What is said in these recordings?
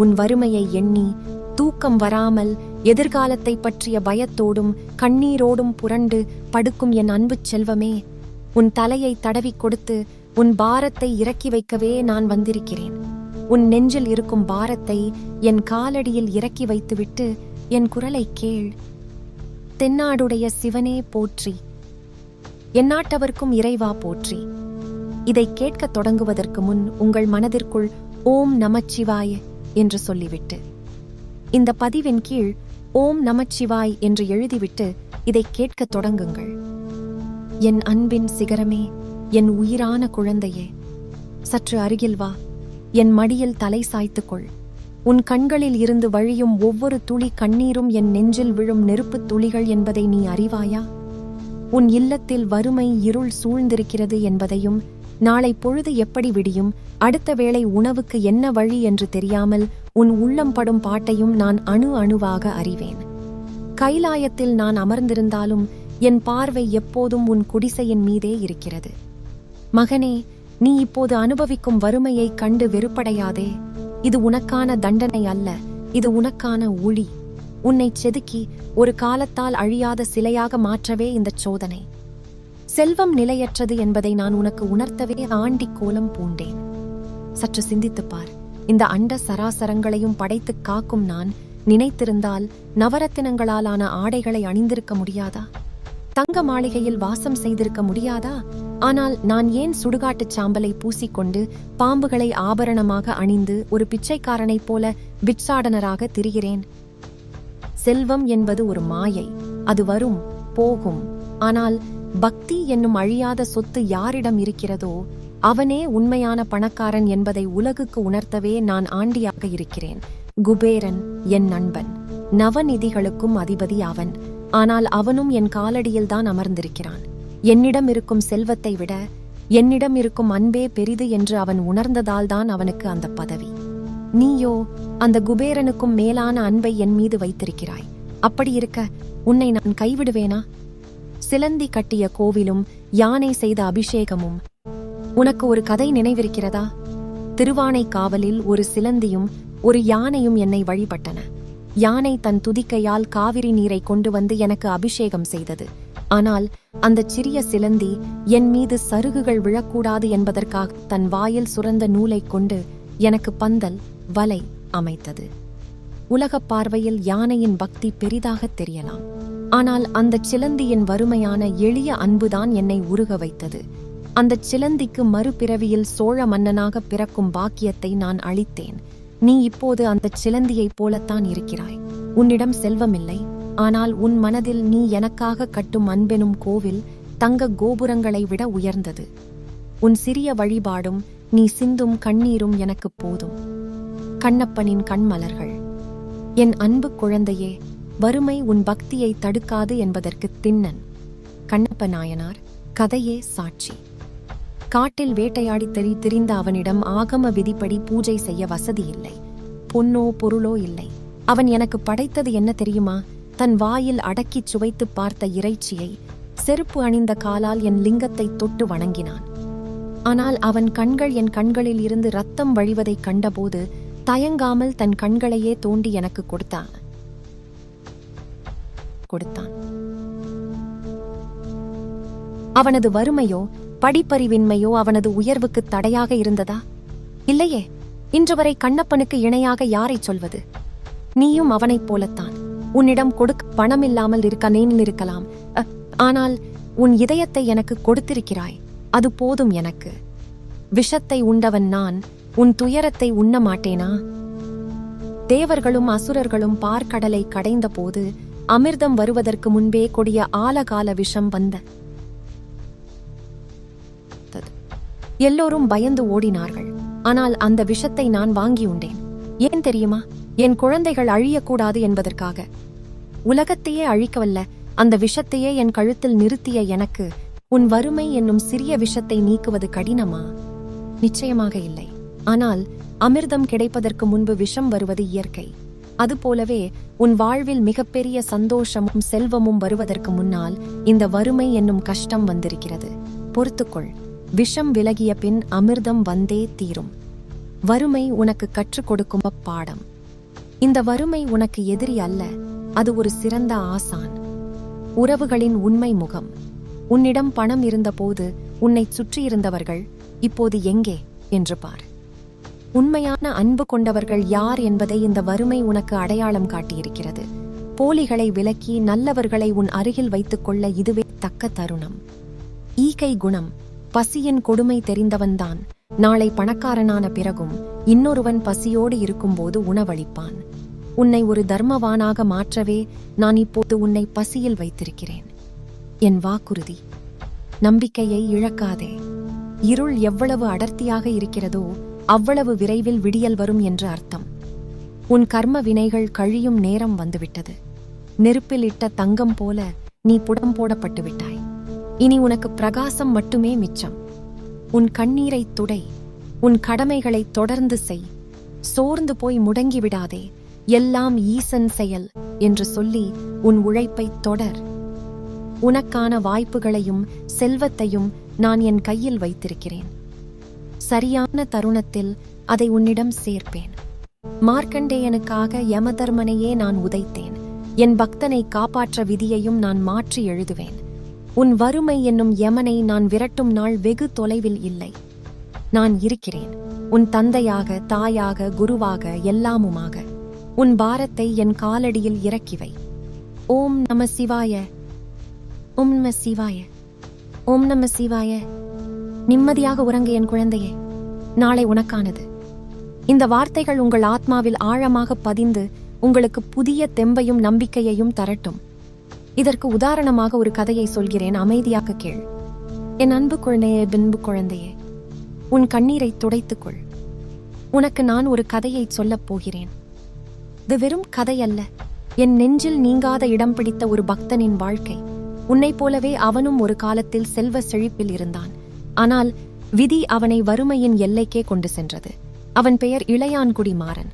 உன் வறுமையை எண்ணி தூக்கம் வராமல் எதிர்காலத்தை பற்றிய பயத்தோடும் கண்ணீரோடும் புரண்டு படுக்கும் என் அன்பு செல்வமே, உன் தலையை தடவி கொடுத்து உன் பாரத்தை இறக்கி வைக்கவே நான் வந்திருக்கிறேன். உன் நெஞ்சில் இருக்கும் பாரத்தை என் காலடியில் இறக்கி வைத்துவிட்டு என் குரலை கேள். தென்னாடுடைய சிவனே போற்றி, எந்நாட்டவர்க்கும் இறைவா போற்றி. இதை கேட்கத் தொடங்குவதற்கு முன் உங்கள் மனதிற்குள் ஓம் நமச்சிவாய என்று சொல்லிவிட்டு, இந்த பதிவின் கீழ் ஓம் நமச்சிவாய் என்று எழுதிவிட்டு இதை கேட்கத் தொடங்குங்கள். என் அன்பின் சிகரமே, என் உயிரான குழந்தையே, சற்று அருகில் வா. என் மடியில் தலை சாய்த்துக்கொள். உன் கண்களில் இருந்து வழியும் ஒவ்வொரு துளி கண்ணீரும் என் நெஞ்சில் விழும் நெருப்புத் துளிகள் என்பதை நீ அறிவாயா? உன் இல்லத்தில் வறுமை இருள் சூழ்ந்திருக்கிறது என்பதையும், நாளை பொழுது எப்படி விடியும், அடுத்த வேளை உணவுக்கு என்ன வழி என்று தெரியாமல் உன் உள்ளம் படும் பாட்டையும் நான் அணு அணுவாக அறிவேன். கைலாயத்தில் நான் அமர்ந்திருந்தாலும் என் பார்வை எப்போதும் உன் குடிசையின் மீதே இருக்கிறது. மகனே, நீ இப்போது அனுபவிக்கும் வறுமையை கண்டு வெறுப்படையாதே. இது உனக்கான தண்டனை அல்ல, இது உனக்கான ஒளி. உன்னை செதுக்கி ஒரு காலத்தால் அழியாத சிலையாக மாற்றவே இந்த சோதனை. செல்வம் நிலையற்றது என்பதை நான் உனக்கு உணர்த்தவே ஆண்டி கோலம் பூண்டேன். சற்று சிந்தித்துப்பார். இந்த அண்ட சராசரங்களையும் படைத்து காக்கும் நான் நினைத்திருந்தால் நவரத்தினங்களாலான ஆடைகளை அணிந்திருக்க முடியாதா? தங்க மாளிகையில் வாசம் செய்திருக்க முடியாதா? ஆனால் நான் ஏன் சுடுகாட்டுச் சாம்பலை பூசிக்கொண்டு பாம்புகளை ஆபரணமாக அணிந்து ஒரு பிச்சைக்காரனைப் போல பிட்சாடனராக திரிகிறேன்? செல்வம் என்பது ஒரு மாயை. அது வரும் போகும். ஆனால் பக்தி என்னும் அழியாத சொத்து யாரிடம் இருக்கிறதோ அவனே உண்மையான பணக்காரன் என்பதை உலகுக்கு உணர்த்தவே நான் ஆண்டியாக இருக்கிறேன். குபேரன் என் நண்பன், நவநிதிகளுக்கும் அதிபதி அவன். ஆனால் அவனும் என் காலடியில்தான் அமர்ந்திருக்கிறான். என்னிடம் இருக்கும் செல்வத்தை விட என்னிடம் இருக்கும் அன்பே பெரிது என்று அவன் உணர்ந்ததால்தான் அவனுக்கு அந்த பதவி. நீயோ அந்த குபேரனுக்கும் மேலான அன்பை என் மீது வைத்திருக்கிறாய். அப்படி இருக்க உன்னை நான் கைவிடுவேனா? சிலந்தி கட்டிய கோவிலும் யானை செய்த அபிஷேகமும். உனக்கு ஒரு கதை நினைவிருக்கிறதா? திருவானைக்காவலில் ஒரு சிலந்தியும் ஒரு யானையும் என்னை வழிபட்டன. யானை தன் துதிக்கையால் காவிரி நீரை கொண்டு வந்து எனக்கு அபிஷேகம் செய்தது. ஆனால் அந்த சிறிய சிலந்தி என் மீது சருகுகள் விழக்கூடாது என்பதற்காக தன் வாயில் சுரந்த நூலை கொண்டு எனக்கு பந்தல் வலை அமைத்தது. உலகப் பார்வையில் யானையின் பக்தி பெரிதாக தெரியலாம். ஆனால் அந்த சிலந்தியின் வறுமையான எளிய அன்புதான் என்னை உருக வைத்தது. அந்த சிலந்திக்கு மறுபிறவியில் சோழ மன்னனாக பிறக்கும் பாக்கியத்தை நான் அளித்தேன். நீ இப்போது அந்த சிலந்தியைப் போலத்தான் இருக்கிறாய். உன்னிடம் செல்வமில்லை, ஆனால் உன் மனதில் நீ எனக்காக கட்டும் அன்பெனும் கோவில் தங்க கோபுரங்களை விட உயர்ந்தது. உன் சிறிய வழிபாடும் நீ சிந்தும் கண்ணீரும் எனக்கு போதும். கண்ணப்பனின் கண்மலர்கள். என் அன்பு குழந்தையே, வறுமை உன் பக்தியை தடுக்காது என்பதற்கு திண்ணன் கண்ணப்ப நாயனார் கதையே சாட்சி. காட்டில் வேட்டையாடி திரிந்த அவனிடம் ஆகம விதிப்படி பூஜை செய்ய வசதி இல்லை. பொன்னோ பொருளோ இல்லை. அவன் எனக்கு படைத்தது என்ன தெரியுமா? தன் வாயில் அடக்கிச் சுவைத்து பார்த்த இறைச்சியை. செருப்பு அணிந்த காலால் என் லிங்கத்தை தொட்டு வணங்கினான். ஆனால் அவன் கண்கள் என் கண்களில் இருந்து ரத்தம் வழிவதைக் கண்டபோது தயங்காமல் தன் கண்களையே தோண்டி எனக்கு கொடுத்தான். அவனது வறுமையோ படிப்பறிவின்மையோ அவனது உயர்வுக்கு தடையாக இருந்ததா? இல்லையே. இன்று வரை கண்ணப்பனுக்கு இணையாக யாரை சொல்வது? நீயும் அவனைப் போலத்தான். உன்னிடம் கொடுக்க பணமில்லாமல் இருக்கலாம். ஆனால் உன் இதயத்தை எனக்கு கொடுத்திருக்கிறாய். அது போதும் எனக்கு. விஷத்தை உண்டவன் நான் உன் துயரத்தை உண்ண மாட்டேனா? தேவர்களும் அசுரர்களும் பார்க்கடலை கடைந்த போது அமிர்தம் வருவதற்கு முன்பே கொடிய ஆலகால விஷம் வந்த. எல்லோரும் பயந்து ஓடினார்கள். ஆனால் அந்த விஷத்தை நான் வாங்கி உண்டேன். ஏன் தெரியுமா? என் குழந்தைகள் அழியக்கூடாது என்பதற்காக. உலகத்தையே அழிக்கவல்ல அந்த விஷத்தையே என் கழுத்தில் நிறுத்திய எனக்கு உன் வறுமை என்னும் சிறிய விஷத்தை நீக்குவது கடினமா? நிச்சயமாக இல்லை. ஆனால் அமிர்தம் கிடைப்பதற்கு முன்பு விஷம் வருவது இயற்கை. அதுபோலவே உன் வாழ்வில் மிகப்பெரிய சந்தோஷமும் செல்வமும் வருவதற்கு முன்னால் இந்த வறுமை என்னும் கஷ்டம் வந்திருக்கிறது. பொறுத்துக்கொள். விஷம் விலகிய பின் அமிர்தம் வந்தே தீரும். வறுமை உனக்கு கற்றுக் கொடுக்கும் பாடம். இந்த வறுமை உனக்கு எதிரி அல்ல, அது ஒரு சிறந்த ஆசான். உறவுகளின் உண்மை முகம். உன்னிடம் பணம் இருந்தபோது உன்னை சுற்றியிருந்தவர்கள் இப்போது எங்கே என்று பார். உண்மையான அன்பு கொண்டவர்கள் யார் என்பதை இந்த வறுமை உனக்கு அடையாளம் காட்டியிருக்கிறது. போலிகளை விலக்கி நல்லவர்களை உன் அருகில் வைத்துக்கொள்ள இதுவே தக்க தருணம். ஈகை குணம். பசியின் கொடுமை தெரிந்தவன்தான் நாளை பணக்காரனான பிறகும் இன்னொருவன் பசியோடு இருக்கும்போது உணவளிப்பான். உன்னை ஒரு தர்மவானாக மாற்றவே நான் இப்போது உன்னை பசியில் வைத்திருக்கிறேன். என் வாக்குறுதி. நம்பிக்கையை இழக்காதே. இருள் எவ்வளவு அடர்த்தியாக இருக்கிறதோ அவ்வளவு விரைவில் விடியல் வரும் என்று அர்த்தம். உன் கர்ம வினைகள் கழியும் நேரம் வந்துவிட்டது. நெருப்பில் இட்ட தங்கம் போல நீ புடம் போடப்பட்டு விட்டாய். இனி உனக்கு பிரகாசம் மட்டுமே மிச்சம். உன் கண்ணீரை துடை. உன் கடமைகளை தொடர்ந்து செய். சோர்ந்து போய் முடங்கி விடாதே. எல்லாம் ஈசன் செயல் என்று சொல்லி உன் உழைப்பை தொடர். உனக்கான வாய்ப்புகளையும் செல்வத்தையும் நான் என் கையில் வைத்திருக்கிறேன். சரியான தருணத்தில் அதை உன்னிடம் சேர்ப்பேன். மார்க்கண்டேயனுக்காக யமதர்மனையே நான் உதைத்தேன். என் பக்தனை காப்பாற்ற விதியையும் நான் மாற்றி எழுதுவேன். உன் வறுமை என்னும் யமனை நான் விரட்டும் நாள் வெகு தொலைவில் இல்லை. நான் இருக்கிறேன், உன் தந்தையாக, தாயாக, குருவாக, எல்லாமுமாக. உன் பாரத்தை என் காலடியில் இறக்கிவை. ஓம் நம சிவாய. ஓம் நம சிவாய. ஓம் நம சிவாய. நிம்மதியாக உறங்க என் குழந்தையே, நாளை உனக்கானது. இந்த வார்த்தைகள் உங்கள் ஆத்மாவில் ஆழமாக பதிந்து உங்களுக்கு புதிய தெம்பையும் நம்பிக்கையையும் தரட்டும். இதற்கு உதாரணமாக ஒரு கதையை சொல்கிறேன், அமைதியாக கேள். என் அன்பு குழந்தையே, பின்பு குழந்தையே, உன் கண்ணீரை துடைத்துக்கொள். உனக்கு நான் ஒரு கதையை சொல்லப் போகிறேன். இது வெறும் கதையல்ல, என் நெஞ்சில் நீங்காத இடம் பிடித்த ஒரு பக்தனின் வாழ்க்கை. உன்னைப் போலவே அவனும் ஒரு காலத்தில் செல்வ செழிப்பில் இருந்தான். ஆனால் விதி அவனை வறுமையின் எல்லைக்கே கொண்டு சென்றது. அவன் பெயர் இளையான்குடி மாறன்.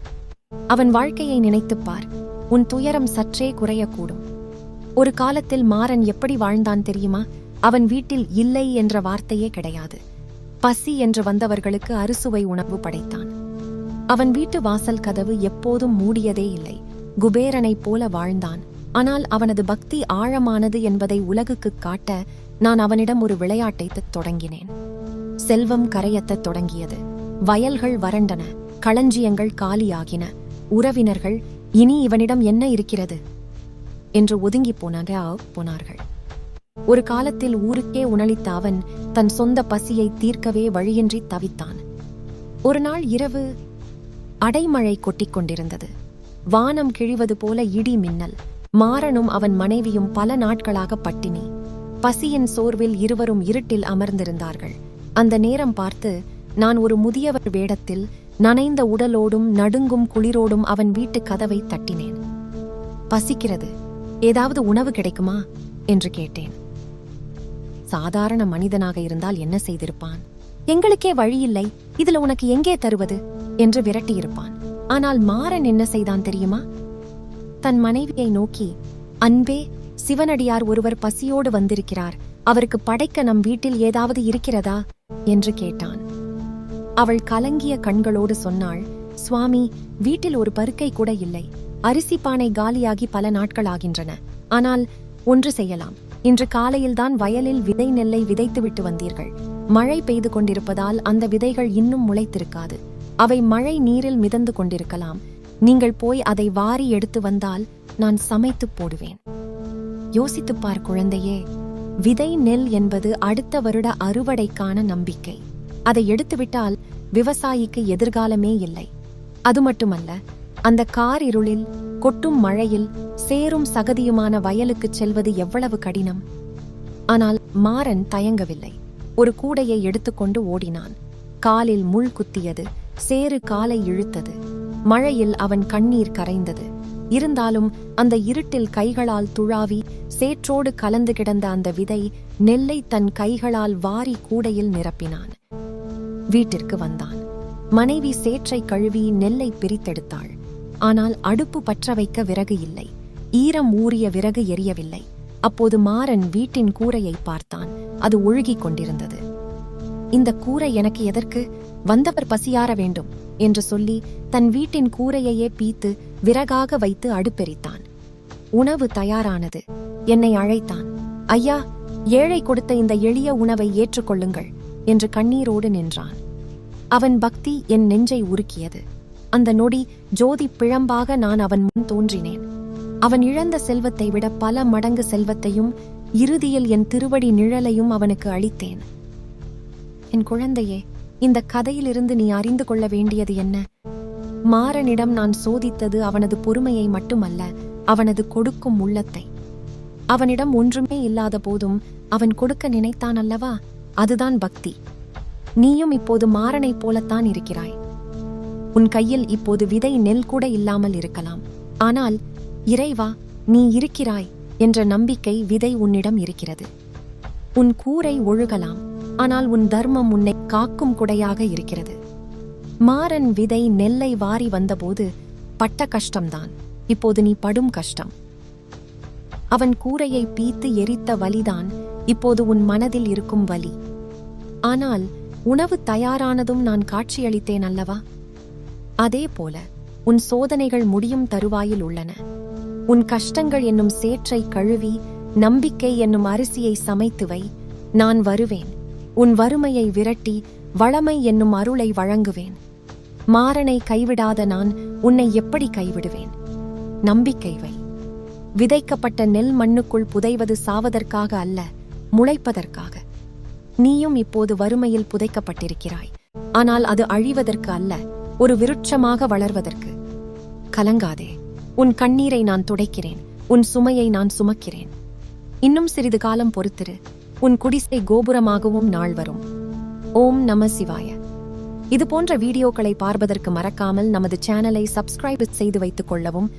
அவன் வாழ்க்கையை நினைத்துப்பார், உன் துயரம் சற்றே குறையக்கூடும். ஒரு காலத்தில் மாறன் எப்படி வாழ்ந்தான் தெரியுமா? அவன் வீட்டில் இல்லை என்ற வார்த்தையே கிடையாது. பசி என்று வந்தவர்களுக்கு அறுசுவை உணவு படைத்தான். அவன் வீட்டு வாசல் கதவு எப்போதும் மூடியதே இல்லை. குபேரனைப் போல வாழ்ந்தான். ஆனால் அவனது பக்தி ஆழமானது என்பதை உலகுக்கு காட்ட நான் அவனிடம் ஒரு விளையாட்டை தொடங்கினேன். செல்வம் கரையத்தத் தொடங்கியது. வயல்கள் வறண்டன, களஞ்சியங்கள் காலியாகின. உறவினர்கள் இனி இவனிடம் என்ன இருக்கிறது என்று ஒதுங்கி போனார்கள். ஒரு காலத்தில் ஊருக்கே உணளித்த அவன் தன் சொந்த பசியை தீர்க்கவே வழியின்றி தவித்தான். ஒரு நாள் இரவு அடைமழை கொட்டிக் கொண்டிருந்தது. வானம் கிழிவது போல இடி மின்னல். மாறனும் அவன் மனைவியும் பல நாட்களாக பட்டினி. பசியின் சோர்வில் இருவரும் இருட்டில் அமர்ந்திருந்தார்கள். அந்த நேரம் பார்த்து நான் ஒரு முதியவர் வேடத்தில் நனைந்த உடலோடும் நடுங்கும் குளிரோடும் அவன் வீட்டு கதவை தட்டினேன். பசிக்கிறது, ஏதாவது உணவு கிடைக்குமா என்று கேட்டேன். சாதாரண மனிதனாக இருந்தால் என்ன செய்திருப்பான்? எங்களுக்கே வழியில்லை, இதுல உனக்கு எங்கே தருவது என்று விரட்டியிருப்பான். ஆனால் மாறன் என்ன செய்தான் தெரியுமா? தன் மனைவியை நோக்கி, அன்பே, சிவனடியார் ஒருவர் பசியோடு வந்திருக்கிறார், அவருக்கு படைக்க நம் வீட்டில் ஏதாவது இருக்கிறதா என்று கேட்டான். அவள் கலங்கிய கண்களோடு சொன்னாள், சுவாமி, வீட்டில் ஒரு பருக்கை கூட இல்லை. அரிசி பானை காலியாகி பல நாட்கள் ஆகின்றன. ஆனால் ஒன்று செய்யலாம். இன்று காலையில்தான் வயலில் விதை நெல்லை விதைத்துவிட்டு வந்தீர்கள். மழை பெய்து கொண்டிருப்பதால் அந்த விதைகள் இன்னும் முளைத்திருக்காது. அவை மழை நீரில் மிதந்து கொண்டிருக்கலாம். நீங்கள் போய் அதை வாரி எடுத்து வந்தால் நான் சமைத்து போடுவேன். யோசித்துப்பார் குழந்தையே, விதை நெல் என்பது அடுத்த வருட அறுவடைக்கான நம்பிக்கை. அதை எடுத்துவிட்டால் விவசாயிக்கு எதிர்காலமே இல்லை. அது மட்டுமல்ல, அந்த கார் இருளில், கொட்டும் மழையில், சேரும் சகதியுமான வயலுக்கு செல்வது எவ்வளவு கடினம். ஆனால் மாறன் தயங்கவில்லை. ஒரு கூடையை எடுத்துக்கொண்டு ஓடினான். காலில் முள் குத்தியது, சேறு காலை இழுத்தது. மழையில் அவன் கண்ணீர் கரைந்தது. இருந்தாலும் அந்த இருட்டில் கைகளால் துழாவி சேற்றோடு கலந்து கிடந்த அந்த விதை நெல்லை தன் கைகளால் வாரி கூடையில் நிரப்பினான். வீட்டிற்கு வந்தான். மனைவி சேற்றை கழுவி நெல்லை பிரித்தெடுத்தாள். ஆனால் அடுப்பு பற்ற வைக்க விறகு இல்லை. ஈரம் ஊறிய விறகு எரியவில்லை. அப்போது மாறன் வீட்டின் கூரையை பார்த்தான். அது ஒழுகிக் கொண்டிருந்தது. இந்த கூரை எனக்கு எதற்கு? வந்தவர் பசியார வேண்டும் என்று சொல்லி தன் வீட்டின் கூரையையே பீத்து விறகாக வைத்து அடுப்பெரித்தான். உணவு தயாரானது. என்னை அழைத்தான். ஐயா, ஏழை கொடுத்த இந்த எளிய உணவை ஏற்றுக்கொள்ளுங்கள் என்று கண்ணீரோடு நின்றான். அவன் பக்தி என் நெஞ்சை உருக்கியது. அந்த நொடி ஜோதி பிழம்பாக நான் அவன் முன் தோன்றினேன். அவன் இழந்த செல்வத்தை விட பல மடங்கு செல்வத்தையும் இறுதியில் என் திருவடி நிழலையும் அவனுக்கு அளித்தேன். என் குழந்தையே, இந்த கதையிலிருந்து நீ அறிந்து கொள்ள வேண்டியது என்ன? மாறனிடம் நான் சோதித்தது அவனது பொறுமையை மட்டுமல்ல, அவனது கொடுக்கும் உள்ளத்தை. அவனிடம் ஒன்றுமே இல்லாத போதும் அவன் கொடுக்க நினைத்தான் அல்லவா? அதுதான் பக்தி. நீயும் இப்போது மாறனைப் போலத்தான் இருக்கிறாய். உன் கையில் இப்போது விதை நெல் கூட இல்லாமல் இருக்கலாம். ஆனால் இறைவா, நீ இருக்கிறாய் என்ற நம்பிக்கை விதை உன்னிடம் இருக்கிறது. உன் கூரை ஒழுகலாம், ஆனால் உன் தர்மம் உன்னை காக்கும் குடையாக இருக்கிறது. மாறன் விதை நெல்லை வாரி வந்தபோது பட்ட கஷ்டம்தான் இப்போது நீ படும் கஷ்டம். அவன் கூரையை பீத்து எரித்த வலிதான் இப்போது உன் மனதில் இருக்கும் வலி. ஆனால் உணவு தயாரானதும் நான் காட்சியளித்தேன் அல்லவா? அதே போல உன் சோதனைகள் முடியும் தருவாயில் உள்ளன. உன் கஷ்டங்கள் என்னும் சேற்றை கழுவி நம்பிக்கை என்னும் அரிசியை சமைத்து வை. நான் வருவேன். உன் வறுமையை விரட்டி வளமை என்னும் அருளை வழங்குவேன். மாறனை கைவிடாத நான் உன்னை எப்படி கைவிடுவேன்? நம்பிக்கை வை. விதைக்கப்பட்ட நெல் மண்ணுக்குள் புதைவது சாவதற்காக அல்ல, முளைப்பதற்காக. நீயும் இப்போது வறுமையில் புதைக்கப்பட்டிருக்கிறாய். ஆனால் அது அழிவதற்கு அல்ல, ஒரு விருட்சமாக வளர்வதற்கு. கலங்காதே. உன் கண்ணீரை நான் துடைக்கிறேன். உன் சுமையை நான் சுமக்கிறேன். இன்னும் சிறிது காலம் பொறுத்திரு. உன் குடிசை கோபுரமாகவும் நாள் வரும். ஓம் நம சிவாய. இது போன்ற வீடியோக்களை பார்ப்பதற்கு மறக்காமல் நமது சேனலை சப்ஸ்கிரைப் செய்து வைத்துக் கொள்ளவும்.